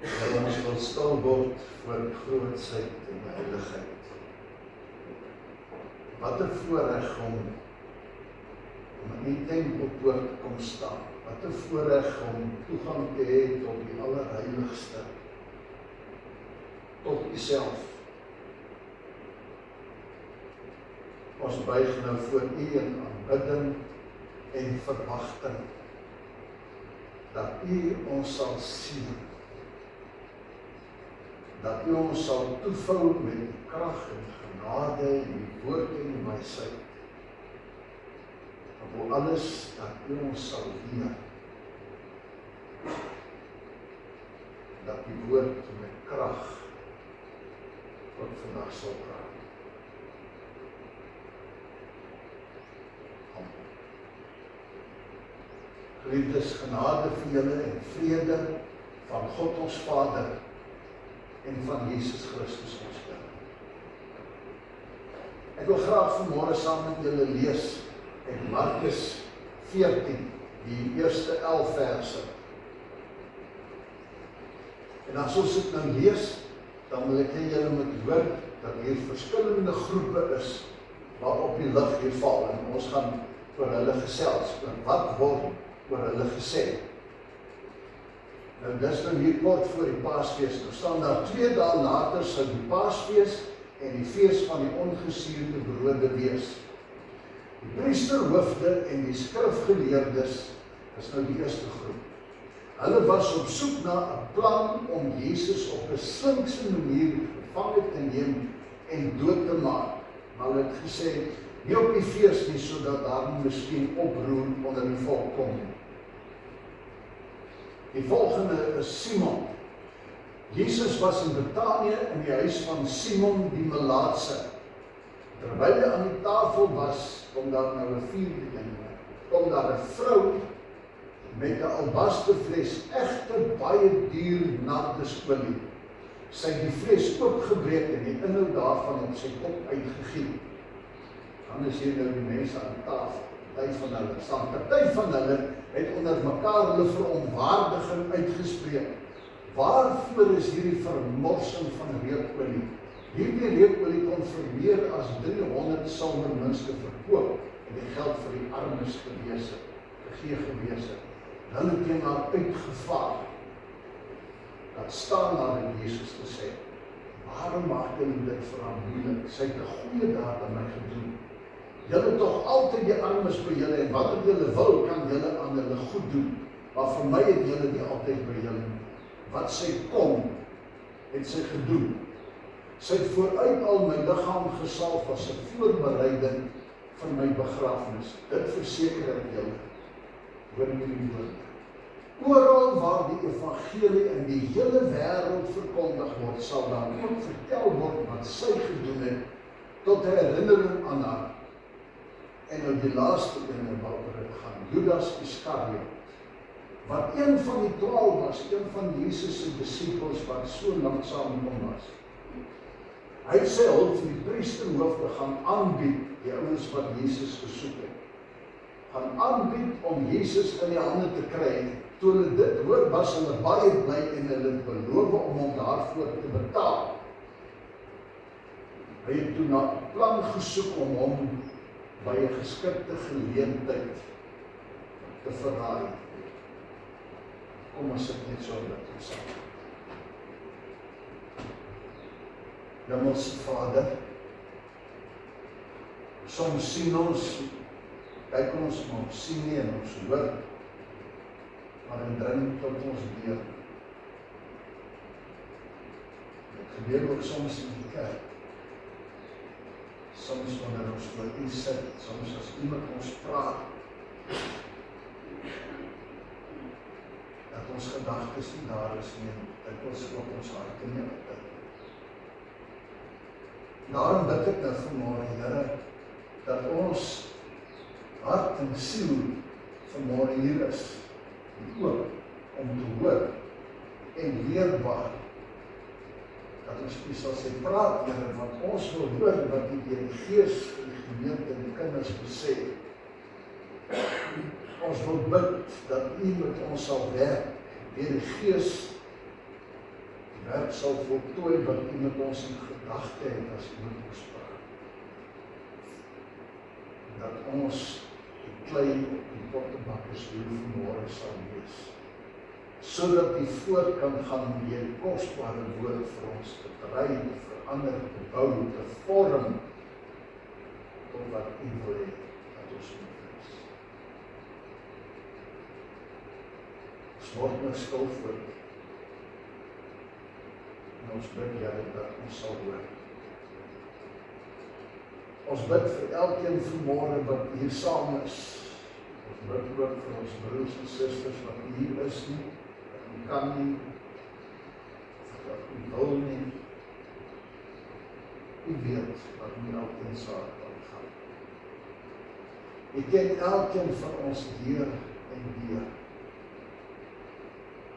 dat ons wil stil word voor die grootsheid en die heiligheid. Wat 'n voorreg om in die tempelpoort te kom staan. Wat 'n voorreg om toegang te hê tot die allerheiligste, tot Uself. Ons buig nou voor U in aanbidding en verwagting, dat U ons sal sien, dat U ons sal toevou met die krag en genade en die woord en die wysheid, op alles dat U ons sal leer, dat die woord met krag tot vandag sal praat. Amen. Geliefdes, genade vir julle en vrede van God ons Vader en van Jesus Christus ons Here. Ek wil graag vanmôre saam met julle lees uit Markus 14, die eerste 11 verse. En as ons dit nou lees, dan wil ek hê julle moet hoor dat hier verskillende groepe is waarop die lig hier val, en ons gaan oor hulle gesels, en wat word oor hulle gesê. Nou dis nou hier kort voor die Paasfees, nou staan daar 2 dae later sal die Paasfees en die fees van die ongesuurde brode wees. Die priesterhoofde en die skrifgeleerdes is nou die eerste groep. Hulle was op soek na 'n plan om Jesus op 'n slinkse manier gevange te neem en dood te maak. Maar hulle het gesê, nie op die fees nie, sodat daar miskien oproer onder die volk kom. Die volgende is Simon. Jesus was in Betanië in die huis van Simon die Melaatse. Terwyl hy aan die tafel was, kom daar nou 'n vuurbeking, kom daar 'n vrou met 'n albasterfles, egte baie duur nardesolie. Sy het die fles oopgebreek en die inhoud daarvan op sy kop uitgegiet. Dan is hier nou die mense aan die tafel, party van hulle staan, party van hulle het onder mekaar hulle verontwaardiging uitgespreek. Waarvoor is hierdie vermorsing van reukolie? Hierdie reukolie kon vir meer as 300 silwermunte verkoop en die geld vir die armes gegee gewees het. Hulle het teen haar uitgevaar. Dat staan daar in Jesus te sê, waarom maak julle dit vir haar moeilik? Sy het 'n goeie daad aan my gedoen. Julle tog altyd die armes by julle, en wat julle wil, kan julle aan hulle goed doen. Maar vir my het julle nie altyd by julle nie. Wat sy kon, het sy gedoen. Sy het vooruit al my liggaam gesalf as 'n voorbereiding vir my begrafnis. Dit verseker ek julle. Hoor hierdie woorde. Oral waar die evangelie in die hele wêreld verkondig word, sal daar ook vertel word wat sy gedoen het, tot herinnering aan haar. En nou die laaste ding waaroor dit gaan, Judas Iskariot, wat een van die 12 was, een van Jesus se disippels wat so lank saam met hom was. Hy het sy hulp vir die priesterhoofde gaan aanbied, die ouens wat Jesus gesoek het. Gaan aanbied om Jesus in die hande te kry. Toe hulle dit hoor, was hulle baie bly en hulle het beloof om hom daarvoor te betaal. Hy het toe na 'n plan gesoek om hom by 'n geskikte geleentheid te verraai. Kom ons sit net so dat ons sal. Hemelse Vader, soms sien ons, kyk ons maar sien nie en ons hoor, maar dit dring tot ons deur. Dit gebeur ook soms in die kerk. Soms wanneer ons voor U sit, soms as iemand ons praat, dat ons gedagtes nie daar is nie, dat ons ook ons harte nie altyd. Daarom bid ek nou vanmôre, Here, dat ons hart en siel vanmôre hier is, oop om te hoor en leerbaar, dat ons U sal sê, praat, Here, want ons wil hoor wat U deur die Gees vir die gemeente en die kinders besê. Ons wil bid dat U met ons sal werk, deur die Gees werk sal voltooi wat U met ons in gedagte het as U met ons praat. Dat ons die klei op die pottebakkerswiel vanmôre sal wees, sodat die voort kan gaan om die kosbare woord vir ons te berei, te verander, te bou, te vorm, tot wat U wil hê dat ons moet wees. Ons word nou stil voor U. En ons bid, Here, dat ons sal hoor. Ons bid vir elkeen vanmôre wat hier saam is. Ons bid ook vir ons broers en susters wat hier is nie, wat nie kan nie, wat nie wil nie. U weet wat nie elkeen saak aangaan. U ken elkeen van ons Heer en Heer.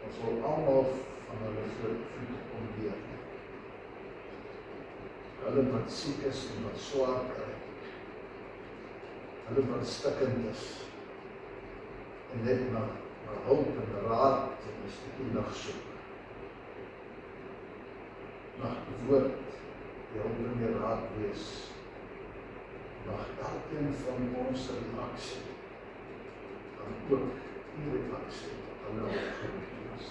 Ons wil almal van hulle voete kom leer. Hulle wat siek is en wat swaar kry. Hulle wat stikkend is. En net na hulp en raad en 'n stukkie lig soek. Mag die woord die hulp en die raad wees. Mag elkeen van ons reaksie dan ook die reaksie wat hulle opgeroep is.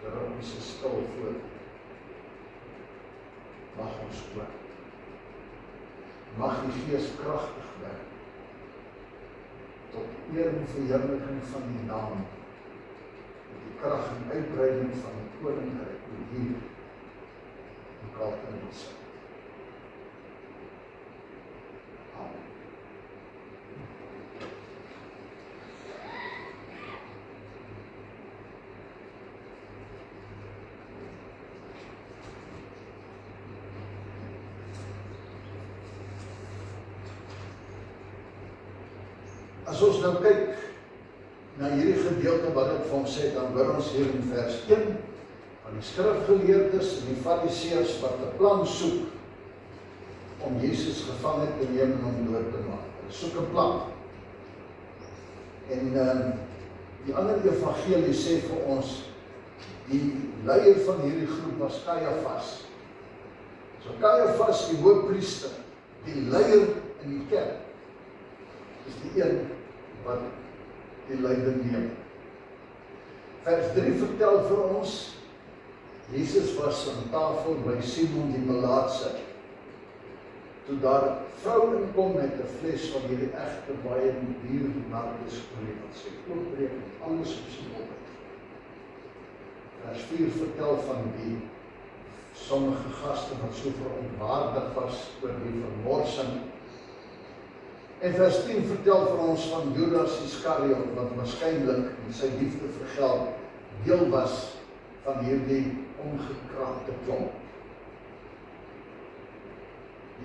Daarom is ons stil voor. Mag ons hoor. Mag die Gees kragtig werk tot eer en verheerliking van die naam, met die krag en uitbreiding van die koninkryk hier in Kaapstad. Amen. As ons nou kyk na hierdie gedeelte wat ek vir ons sê, dan hoor ons hier in vers 1 van die skrifgeleerdes en die fariseërs wat 'n plan soek om Jesus gevange te neem en hom dood te maak. Hulle soek 'n plan. En die ander evangelie sê vir ons, die leier van hierdie groep was Kajafas. So Kajafas, die hoofpriester, die leier in die kerk, is die een wat die leiding neem. Vers 3 vertel vir ons, Jesus was aan tafel by Simon die Melaatse, toe daar 'n vrou inkom met 'n fles van hierdie egte baie duur narkosolie, wat sy oopbreek en alles op sy mond het. Vers 4 vertel van die sommige gaste wat so verontwaardig was oor die vermorsing. En vers 10 vertel vir ons van Judas Iskariot, wat waarskynlik met sy liefde vir geld deel was van hierdie ongekraakte klomp.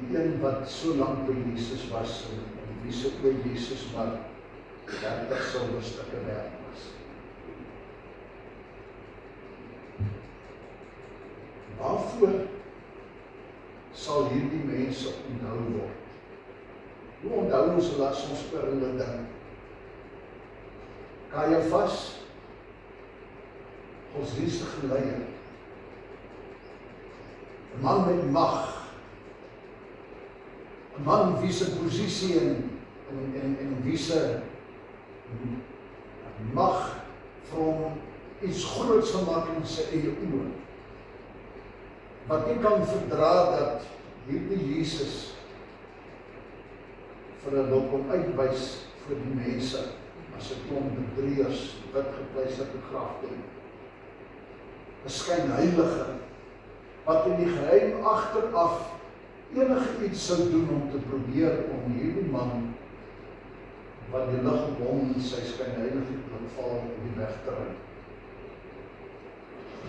Die een wat so lank by Jesus was, en wie se by Jesus maar 30 silwerstukke werd was. Waarvoor sal hierdie mense onthou word? Hoe onthou ons hulle as ons oor hulle dink? Kajafas, godsdienstige leier, 'n man met mag, 'n man wie se posisie en wie se mag vir hom iets groots gemaak in sy eie oë, wat nie kan verdra dat hierdie Jesus vir hulle wil kom uitwys vir die mense as 'n klomp bedrieërs, wit gepleisterde grafteen. 'n skynheilige wat in die geheim agteraf enige iets sou doen om te probeer om hierdie man wat die lig op hom en sy skynheilige val in die weg te ry.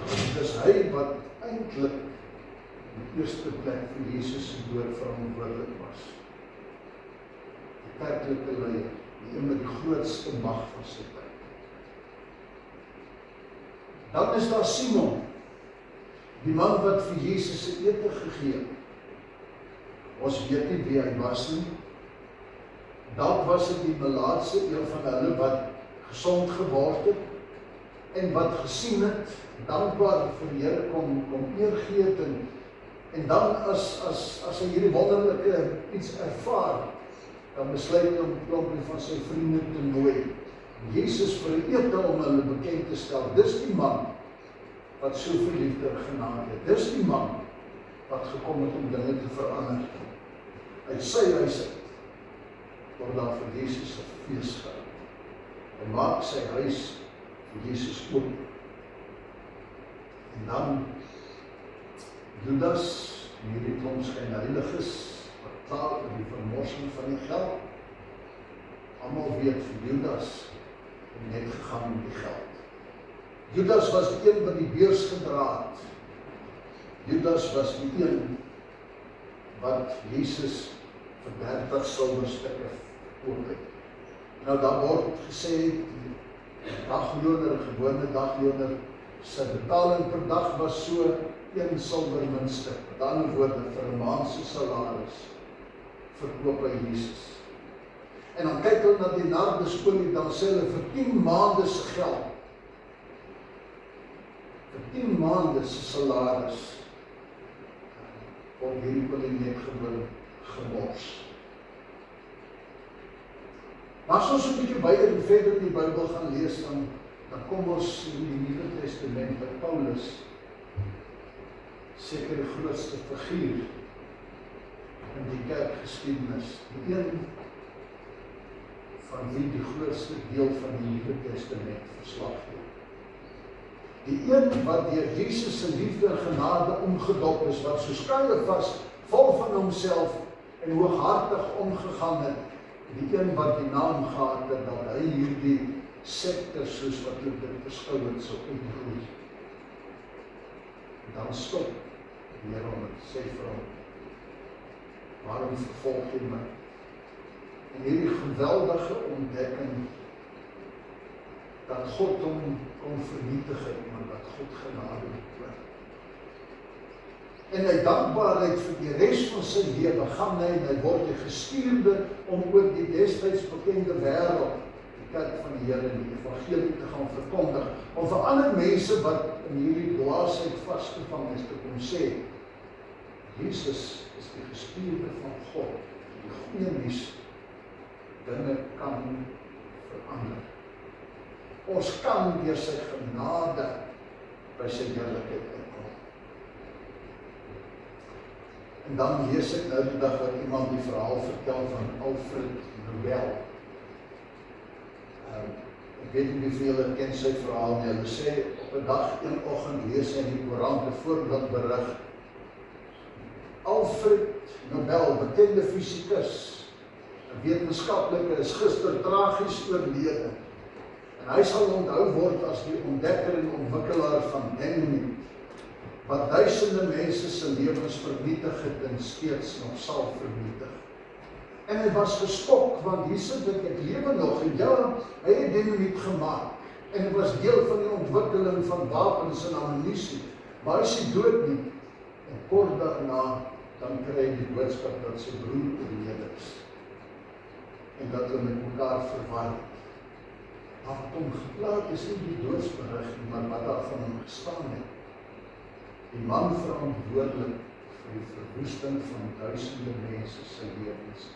Dit is hy wat eintlik in die eerste plek vir Jesus se dood verantwoordelik was. Die kerklike leier, die een met die grootste mag van sy tyd. Dan is daar Simon, die man wat vir Jesus se ete gegee het. Ons weet nie wie hy was nie. Dalk was dit die Melaatse, een van hulle wat gesond geword het, en wat gesien het, dankbaar vir die Here kom eer gee het, en dan as hy hierdie wonderlike iets ervaar, dan besluit hy om 'n klompie van sy vriende te nooi. Jesus vir 'n ete om hulle bekend te stel. Dis die man wat so verliefde genade het. Dis die man wat gekom het om dinge te verander. Uit sy huis uit word daar vir Jesus 'n fees gehou. Hy maak sy huis vir Jesus oop. En dan Judas, hierdie klomp skynheiliges, wat klaar oor die vermorsing van die geld. Almal weet vir Judas het net gegaan om die geld. Judas was die een wat die beurs gedra het. Judas was die een wat Jesus vir 30 silwerstukke koop het. Nou daar word gesê, dagloner, gewone dagloner, sy betaling per dag was so 1 silwermuntstuk. Met ander woorde, vir 'n maand se salaris verkoop hy Jesus. En dan kyk hulle na die nardesolie, dan sê hulle vir 10 maande se geld. Vir 10 maande se salaris word hierdie olie net gewoon gemors. Maar as ons 'n bietjie weier verder in die Bybel gaan lees, dan kom ons in die Nuwe Testament by Paulus, seker die grootste figuur in die kerkgeskiedenis, die een van wie die grootste deel van die Nuwe Testament verslag het. Die een wat deur Jesus se liefde en genade omgedop is, wat so skoude vas, vol van homself en hooghartig omgegaan het, die een wat die naam gehad het, dat hy hierdie sekte, soos wat hulle dit beskou het, so uitroei. Dan stop die Here hom en sê vir hom, waarom vervolg jy my? En hierdie geweldige ontdekking, dat God hom kon vernietig het, maar dat God genade betoon. En hy dankbaarheid vir die res van sy lewe gaan hy word die gestuurde om oor die destyds bekende wêreld, die kerk van die Here en die evangelie te gaan verkondig, om vir ander mense wat in hierdie dwaasheid vasgevang is te kom sê, Jesus is die gestuurde van God, die goeie nuus, dinge kan verander. Ons kan deur sy genade by sy heerlikheid uitkom. En dan lees ek nou die dag wat iemand die verhaal vertel van Alfred Nobel. Ek weet nie hoeveel julle ken sy verhaal nie. Hulle sê op 'n dag, een oggend lees hy in die koerant 'n voorbeeldberig. Alfred Nobel, bekende fisikus, 'n wetenskaplike, is gister tragies oorlede. En hy sal onthou word as die ontdekker en ontwikkelaar van dynamiet, wat duisende mense se lewens vernietig het en steeds nog sal vernietig. En hy was geskok, want hier sit ek lewe nog, en ja, hy het dynamiet gemaak, en het was deel van die ontwikkeling van wapens en ammunisie, maar hy is nie dood nie. En kort daarna, dan kry hy die boodskap dat sy broer oorlede is, en dat hulle met mekaar verwar het. Maar wat hom geplaag is nie die doodsberig, maar wat daar van hom gestaan het. Die man verantwoordelik vir die verwoesting van duisende mense se lewens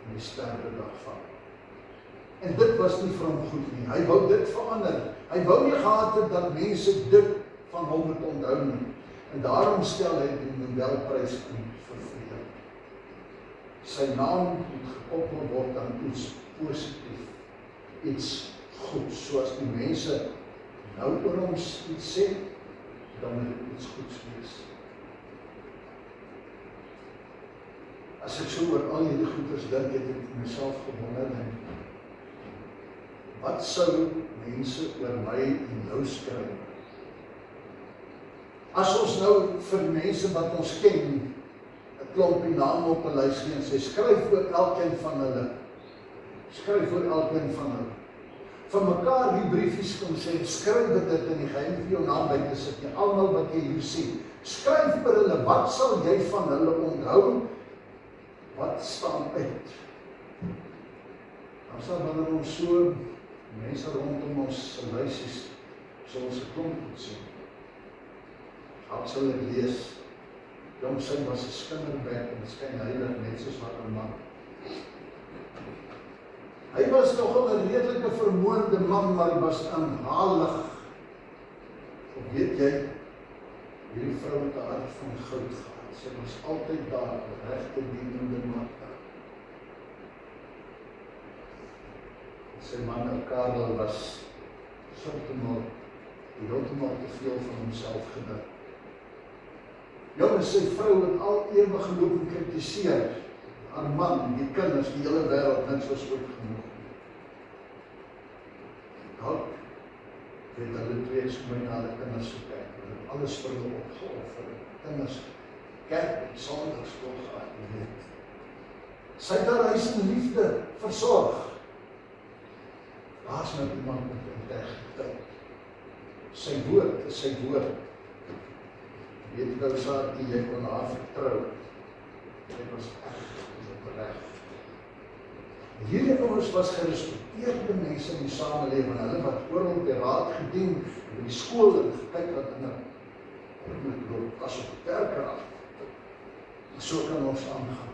in die sterwedag van. En dit was nie vir hom goed nie. Hy wou dit verander. Hy wou nie gehad het dat mense dit van hom moet onthou nie. En daarom stel hy die Nobelprys in vir vrede. Sy naam moet gekoppel word aan iets positief, iets goed, soos die mense nou oor ons iets sê, dan moet dit iets goeds wees. As ek so oor al hierdie goeders dink, het ek myself gewonder, wat sou mense oor my en jou skryf? As ons nou vir mense wat ons ken, 'n klompie name op 'n lys gee en sê, skryf oor elkeen van hulle. Skryf oor elkeen van hulle. Van mekaar die briefies kom sê, skryf dit in die geheim vir jou naam by te sit, nie almal wat jy hier sien. Skryf oor hulle, wat sal jy van hulle onthou? Wat staan uit? Dan sal wanneer ons so Mense rondom ons se lysies, sal ons 'n klomp goed sien. Ek sal dit lees. Jong sy was 'n skinderbek en skyn heilig net soos wat 'n man. Hy was nogal 'n redelike vermoënde man, maar hy was aanhalig. Of weet jy, hierdie vrou het 'n hart van goud gehad. Sy was altyd daar, regte dienende Martha. Sy man Karel was heeltemal te veel van homself gedink. Ja, en sy vrou het al ewig geloop en kritiseer. Haar man, die kinders, die hele wêreld, niks was ooit genoeg. Dalk het hulle twee so mooi na hulle kinders gekyk. Hulle het alles vir hulle opgeoffer. Kinders, kerk en sonderskool gehad, jy weet. Sy het haar huis in liefde versorg. Daar's nou iemand met integriteit. Sy woord is sy woord. Weet nou Saartjie, jy kon haar vertrou. Sy was reg. Hierdie ouens was gerespekteerde mense in die samelewing. Hulle wat oral op die raad gedien, in die skool en gekyk wat in 'n as op kerkraad. So kan ons aangaan.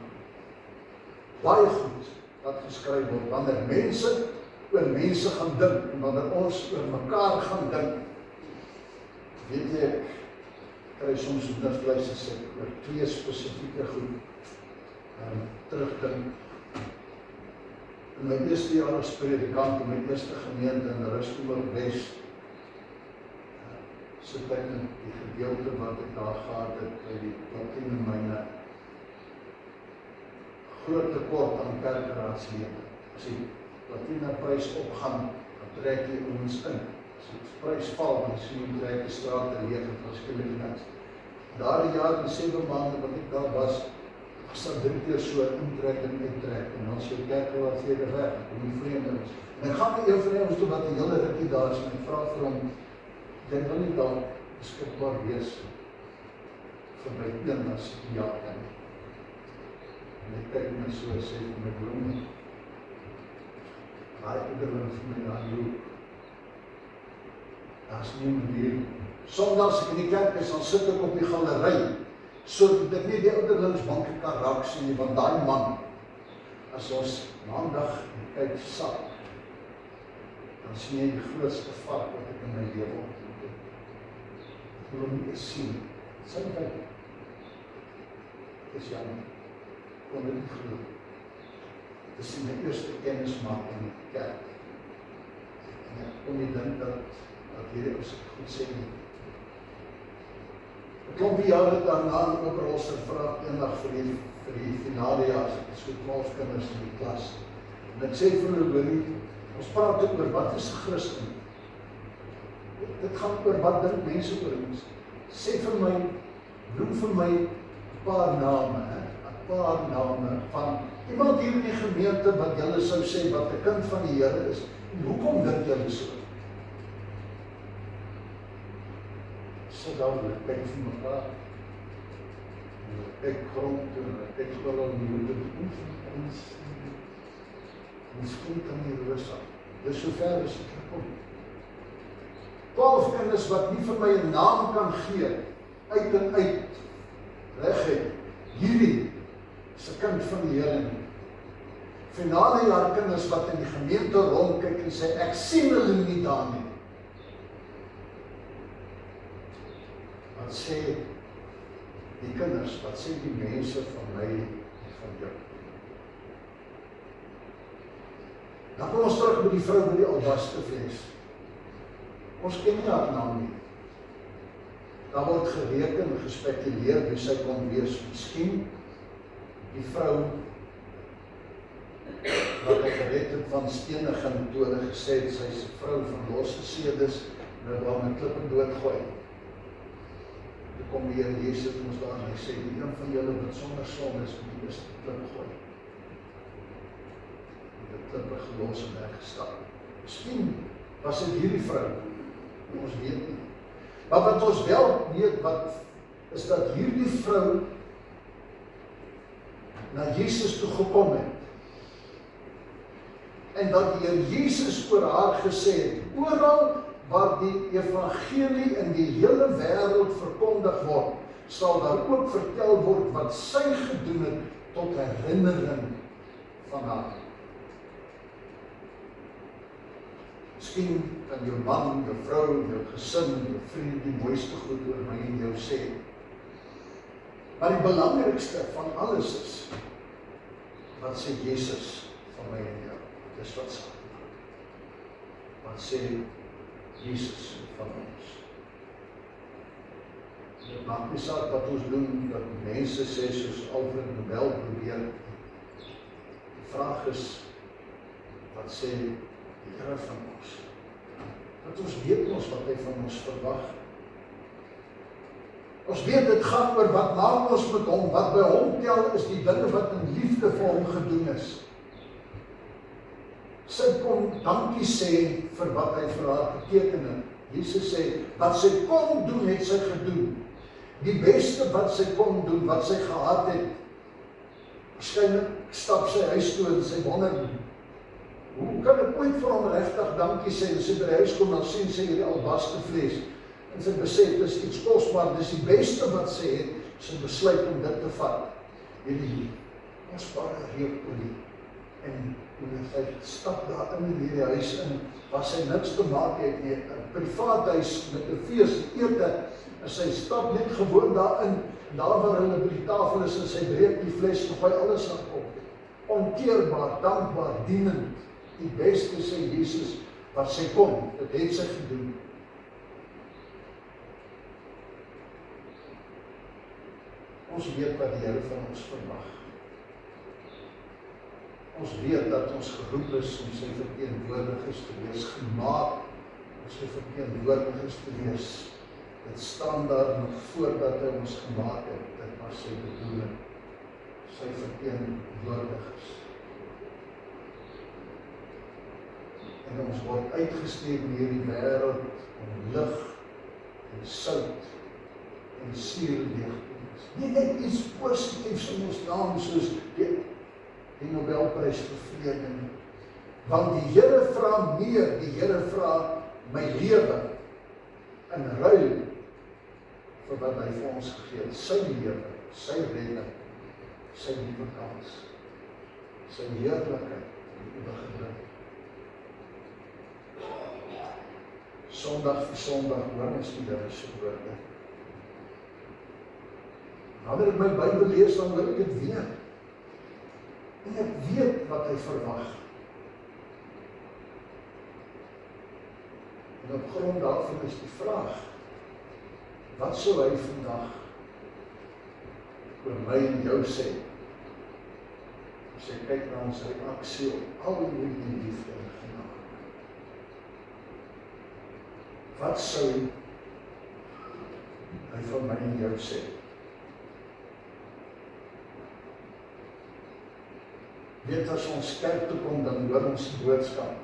Baie goed wat geskryf word, wanneer mense oor mense gaan dink, en wanneer ons oor mekaar gaan dink. Weet jy, ek kry soms nifluis as ek oor twee spesifieke goed terugdink. In my eerste jaar as predikant in my eerste gemeente in Rustenburg Wes, sit ek in die gedeelte wat ek daar gehad het by die platinemyne. Groot tekort aan kerkraadslede. As die platineprys opgaan, dan trek die ouens in. As die prys val, dan sien jy trek die straat leeg en verskillende niks. Daardie jaar in 7 maande wat ek daar was daar 3 keer so intrek en uittrek, en dan is jou kerkraadslede weg, en die vreemdelings. En ek gaan met een van die ouens toe wat die hele rukkie daar is, en ek vraag vir hom, jy wil nie daar beskikbaar wees vir my een as ja kan. En ek kyk my so en sê vir my bloem, raai ouderling vir my daar loop. Daar is nie manier. Sondags ek in die kerk is, dan sit ek op die galery, sodat ek nie die ouderlingsbanke kan raak sien nie, want daai man, as ons maandag kyk sak, dan sien jy die grootste vat wat ek in my lewe ontmoet het. Ek wil hom nie eens sien. Sy kyk. Dit is jammer. Ek kon dit nie glo. Dit is my eerste kennismaking in die kerk. En ek kon nie dink dat hierdie ons het goed sê nie. 'n klompie jare daarna ook Rolser vra eendag vir die finale jaar, so 12 kinders in die klas. En ek sê vir hulle, hoorie, ons praat ook oor wat is 'n Christen? Dit gaan oor wat dink mense oor ons. Sê vir my, noem vir my 'n paar name, 'n paar name van iemand hier in die gemeente wat julle sou sê wat 'n kind van die Here is. En hoekom dink julle so? Sit daar, kyk vir mekaar. Kyk grond toe, kyk wel aan die hoede. Ons kind aan die roos af. Dis so ver as ek gekom. 12 kinders wat nie vir my 'n naam kan gee, uit en uit, reguit. Hierdie is 'n kind van die Here nie. Finale jaar kinders wat in die gemeente rondkyk en sê, ek sien hulle nie daar nie. Wat sê die kinders, wat sê die mense van my en van jou? Dan kom ons terug by die vrou met die albasterfles. Ons ken nie haar naam nie. Daar word gereken en gespekuleer wie sy kon wees. Miskien die vrou wat ek gered het van steniging toe hulle gesê het, sy is 'n vrou van losse sedes, nou daar met klippe doodgooi. Toe kom die Here Jesus ons daar en hy sê, die een van julle wat sonder sonde is, moet die eerste klip gooi. Die klippe gelos en weggestap. Miskien was dit hierdie vrou, ons weet nie. Maar wat ons wel weet, wat is dat hierdie vrou na Jesus toe gekom het. en dat die Here Jesus oor haar gesê het, oral waar die evangelie in die hele wêreld verkondig word, sal daar ook vertel word wat sy gedoen het tot herinnering van haar. Miskien kan jou man, jou vrou, jou gesin, jou vriend die mooiste goed oor my en jou sê. Maar die belangrikste van alles is, wat sê Jesus van my en jou? Dis wat sê. Wat sê Jesus van ons? Dit maak nie saak wat ons doen, dat mense sê soos Alfred Nobel probeer. Die vraag is, wat sê die Here van ons? Dat ons weet ons wat hy van ons verwag. Ons weet dit gaan oor wat maak ons met hom, wat by hom tel is die dinge wat in liefde vir hom gedoen is. Sy kom dankie sê vir wat hy vir haar beteken het. Jesus sê, wat sy kon doen, het sy gedoen. Die beste wat sy kon doen, wat sy gehad het. Waarskynlik stap sy huis toe en sy wonder, hoe kan ek ooit vir hom regtig dankie sê? En sy by die huis kom, dan sien sy hierdie albaster vlees. En sy besef, dis iets kosbaar, dis die beste wat sy het, sy besluit om dit te vat. Hierdie kosbare reukolie. En sy stap daar in hierdie huis in, waar sy niks te maak het nie, 'n privaat huis met 'n fees, ete, en sy stap net gewoon daarin, daar waar hulle by die tafel is, en sy breek die fles, en gooi alles aan op. Onkeerbaar, dankbaar, dienend, die beste sê Jesus, wat sy kon, dit het sy gedoen. Ons weet wat die Here van ons verwag. Ons weet dat ons geroep is om sy verteenwoordigers te wees, gemaak om sy verteenwoordigers te wees. Dit staan daar nog voordat hy ons gemaak het, dit was sy bedoeling, sy verteenwoordigers. En ons word uitgestuur in hierdie wêreld om lig en sout en suurdeeg te wees. Nie net iets positiefs in ons naam soos die Nobelprys vir vrede nie. Want die Here vra meer, die Here vra my lewe in ruil vir wat hy vir ons gegee het. Sy lewe, sy redding, sy nuwe kans, sy heerlikheid, die ewige lewe. Sondag vir Sondag hoor ons die Here se woorde. Wanneer ek my Bybel lees, dan wil ek dit weet. En ek weet wat hy verwag. En op grond daarvan is die vraag, wat sou hy vandag oor my en jou sê? As hy kyk na ons reaksie op al die liefde en genade. Wat sou hy van my en jou sê? Weet, as ons kerk toe kom, dan hoor ons die boodskap.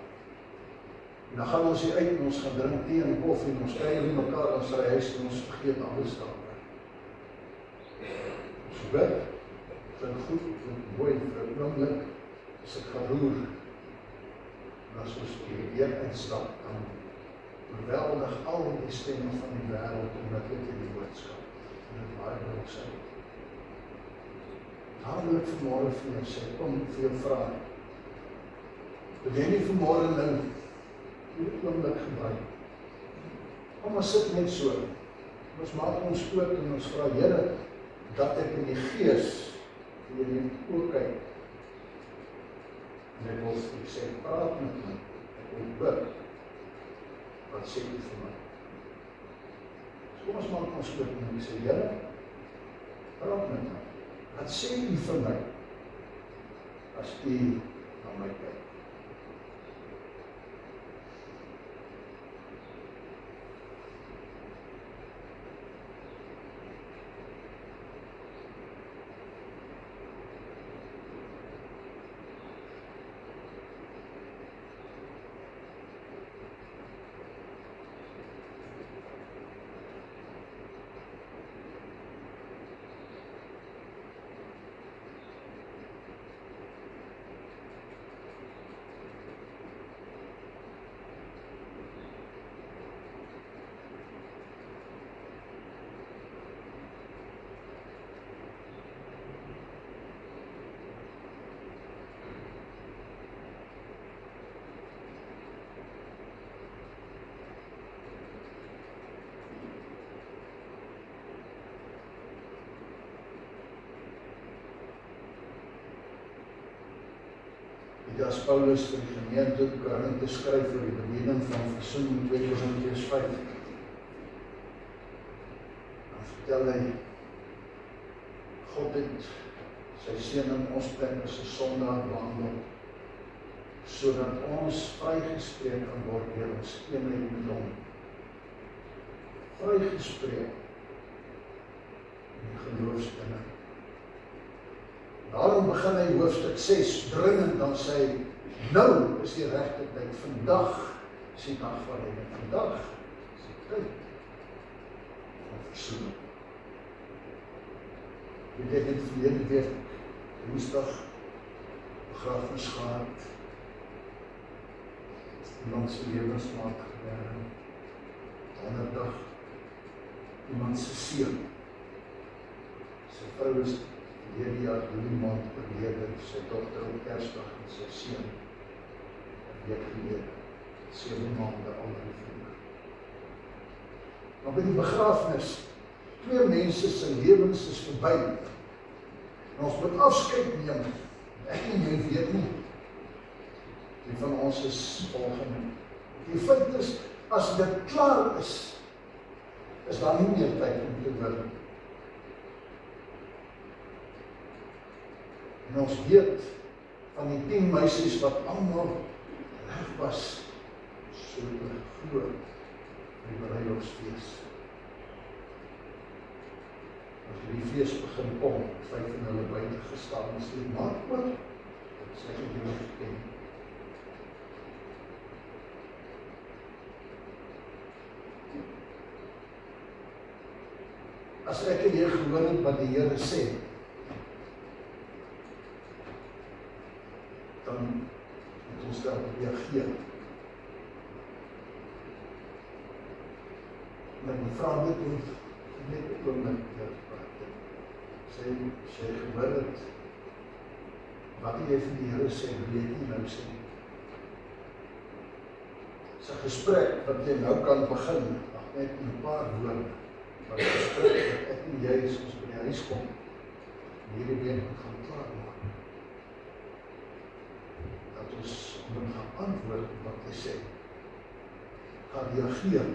En dan gaan ons hier uit en ons gaan drink tee en koffie en ons kry nie mekaar in sy huis en ons vergeet alles daaroor. Ons bid, klink goed, klink mooi, vir 'n oomblik is ek geroer. En as ons weer uitstap, dan oorweldig al die stemme van die wêreld omdat dit die boodskap en dit baie by ons uit. Daarom wil ek vanmôre vir jou sê, kom vir jou vra. Wil jy nie vanmôre nou hierdie oomblik gebruik? Kom ons sit net so. Ons maak ons oop en ons vra Here dat ek in die gees vir jou oop kyk. En ek wil vir jou sê, praat met my. Ek wil bid. Wat sê jy vir my? So kom ons maak ons oop en ek sê, Here, praat met my. Wat sê u vir my, as u na my kyk? Die as Paulus vir die gemeente Korinthe skryf oor die bediening van versoening 2 Korintiërs 5. Dan vertel hy, God het sy seun in ons plek as 'n sondaar behandel, sodat ons vrygespreek kan word deur ons eenheid met hom. Vrygespreek in die geloofsdinge. Daarom begin hy hoofstuk 6 dringend, dan sê hy, nou is die regte tyd, vandag is die dag van redding, vandag is die tyd van versoening. Ek het verlede week, woensdag, begrafenis gehad, iemand se lewensmaat gewerk, ander dag, iemand se seun, sy vrou is verlede jaar Julie maand oorlede, sy dogter op Kersdag en sy seun, 'n week gelede, 7 maande al in vriende. Maar by die begrafenis, 2 mense se lewens is verby, en ons moet afskeid neem. Ek en jy weet nie, die van ons is volgende. Die feit is, as dit klaar is daar nie meer tyd om te wil. En ons weet van die 10 meisies wat almal reg was, so groot vir die bruilofsfees. As die fees begin kom, 5 van hulle buite gestaan en sê, maak oor, sy het julle geken. As ek en jy gehoor het wat die Here sê, dan moet ons daarop reageer. En ek vra dit net 'n oomblik sy gehoor het, wat jy van die Here sê, wil jy nie nou sê. Dis 'n gesprek wat jy nou kan begin, net in 'n paar woorde, wat 'n gesprek wat ek en jy as ons by die huis kom, hierdie week gaan klaarmaak. Dat ons moet gaan antwoord op wat hy sê, gaan reageer.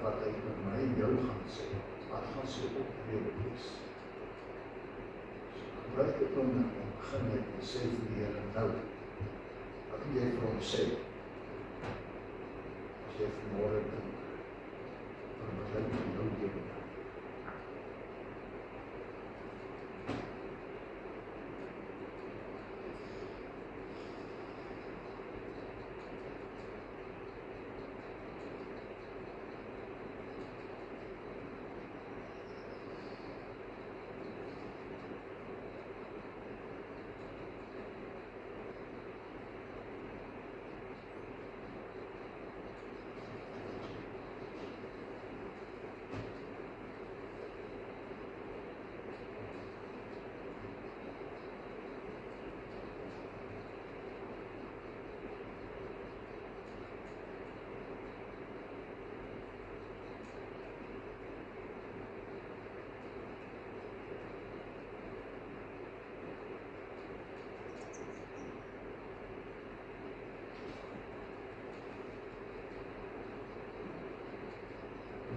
Wat hy met my en jou gaan sê, wat gaan sy optrede wees. So gebruik dit om begin met en sê vir die Here nou, wat jy vir hom sê, as jy vanmôre dink, wat hy met jou doen.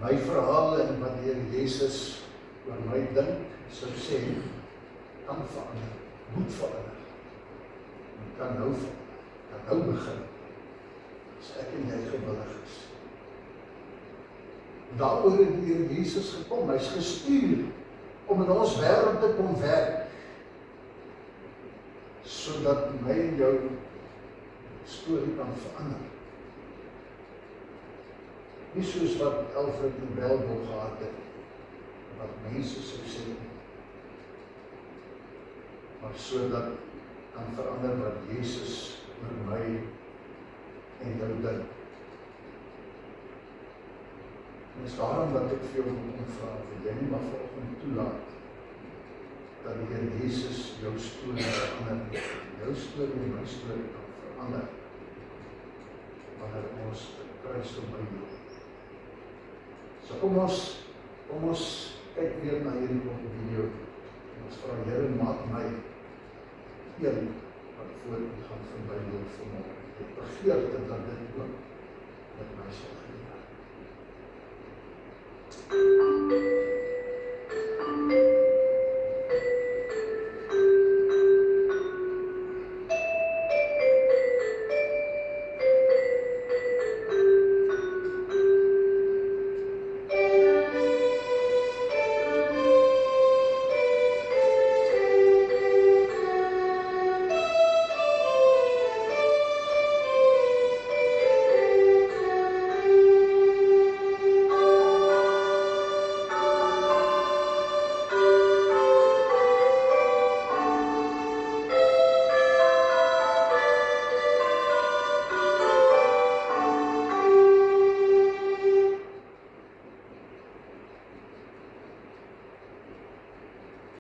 My verhaal en wat die Here Jesus oor my dink, sou sê, kan verander, moet verander, en kan nou verander, kan nou begin, as ek en jy gewillig is. Daaroor het die Here Jesus gekom, hy is gestuur, om in ons wêreld te kom werk, sodat my en jou storie kan verander. Nie soos wat Alfred Nobel wil gehad het, wat mense sou sê, maar sodat kan verander wat Jesus oor my en jou dink. En is daarom wat ek vir jou moet omvra, wil jy nie maar volgende toelaat, dat die Here Jesus jou storie verander, jou storie en my storie kan verander, wanneer ons die kruis verby loop. So kom ons kyk weer na hierdie video en ons vra Here, maak my een wat voor U gaan verbyloop vanmôre. Ek begeerte dat dit ook met my sal gebeur.